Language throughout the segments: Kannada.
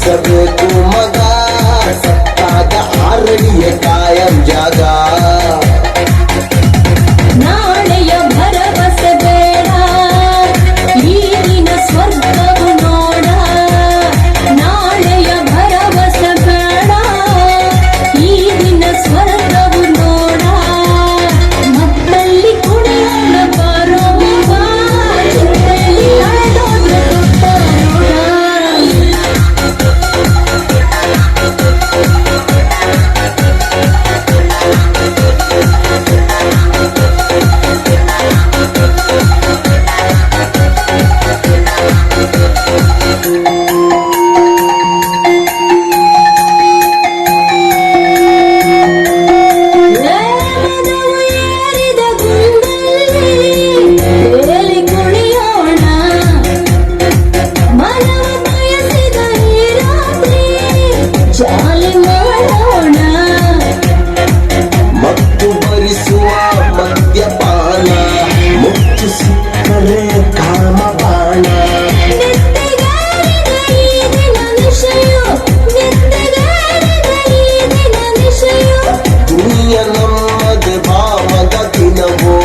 ಅನುಭವಿಸಬೇಕು ಮಗ, ಸತ್ತಾಗ ಆರಡಿಯ ಕಾಯಂ ಜಾಗ. ನಾಳೆಯ ಭರವಸೆ ಬೇಡ, ಈಗಿನ ಸ್ವರ್ಗವು ನೋಡ. ನಾಳೆಯ ಭರವಸೆ ಬೇಡ, ಈಗಿನ ಸ್ವರ್ಗವು ನೋಡ. ಮತ್ತಲ್ಲಿ ಕುಣಿಯೋಣ ಬಾರೋ ಮಗ, ಚಿಂತೆಯಲ್ಲಿ ಅಳೆದೋದ್ರೆ ದೊಡ್ಡ ಋಣ. ಜಾಲಿ ಮಾಡೋಣ, ಮತ್ತು ಭರಿಸುವ ಮದ್ಯಪಾನ, ಮುಚ್ಚು ಸಿಕ್ಕರೆ ಕಾಮಬಾಣ. ನೆತ್ತಿಗೇರಿದ ಈ ದಿನ ನಿಶೆಯು, ನೆತ್ತಿಗೇರಿದ ಈ ದಿನ ನಿಶೆಯು. ದುನಿಯ ನಮ್ಮದು ಭಾವದ ದಿನವೋ,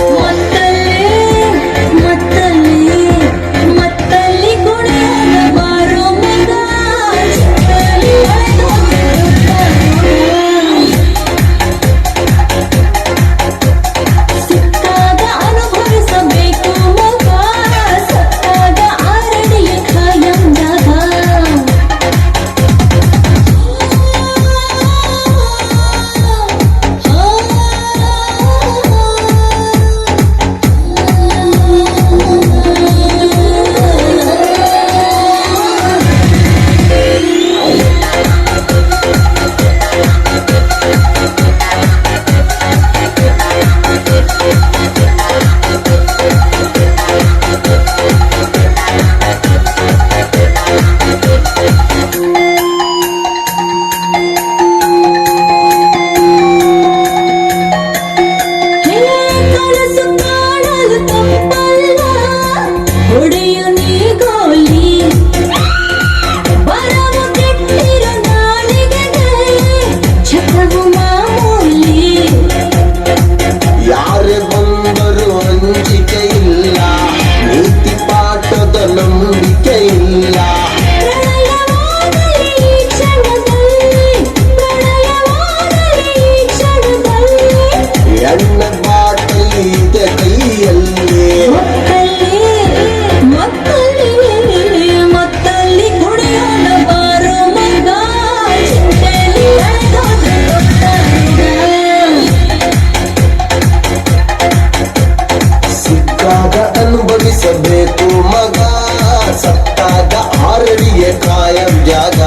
ಮತ್ತಲ್ಲಿ ಕುಣಿಯೋಣ ಬಾರೋ ಮಗ, ಚಿಂತೆಯಲ್ಲಿ ಅಳೆದೋದ್ರೆ ದೊಡ್ಡ ಋಣ. ಸಿಕ್ಕಾಗ ಅನುಭವಿಸಬೇಕು ಮಗ, ಸತ್ತಾಗ ಆರಡಿಯ ಕಾಯಂ ಜಾಗ. ಕನಸು ಕಾಣಲು ತಪ್ಪಲ್ಲ, ಹೊಡೆಯು ನೀ ಗೋಲಿ. ಬರವು ಕೆಟ್ಟಿರೋ ನಾಲಿಗೆಗೆ ಚಟವು ಮಾಮೂಲಿ. ಯಾರೇ ಬಂದರೂ ಅಂಜಿಕೆ ಇಲ್ಲ, ನೀತಿ ಪಾಠದ ನಂಬಿಕೆ ಇಲ್ಲ. ಪ್ರಳಯವಾಗಲಿ ಈ ಕ್ಷಣದಲ್ಲಿ, ಪ್ರಳಯವಾಗಲಿ ಈ ಕ್ಷಣದಲ್ಲಿ. ಎಣ್ಣ ಬಾಟಲಿ ಇದೆ ಕೈಯಲ್ಲಿ, ಮತ್ತಲ್ಲಿ ಕುಣಿಯೋಣ ಬಾರೋ ಮಗ, ಚಿಂತೆಯಲ್ಲಿ ಅಳೆದೋದ್ರೆ ದೊಡ್ಡ ಋಣ. ಸಿಕ್ಕಾಗ ಅನುಭವಿಸಬೇಕು ಮಗ, ಸತ್ತಾಗ ಆರಡಿಯ ಕಾಯಂ ಜಾಗ.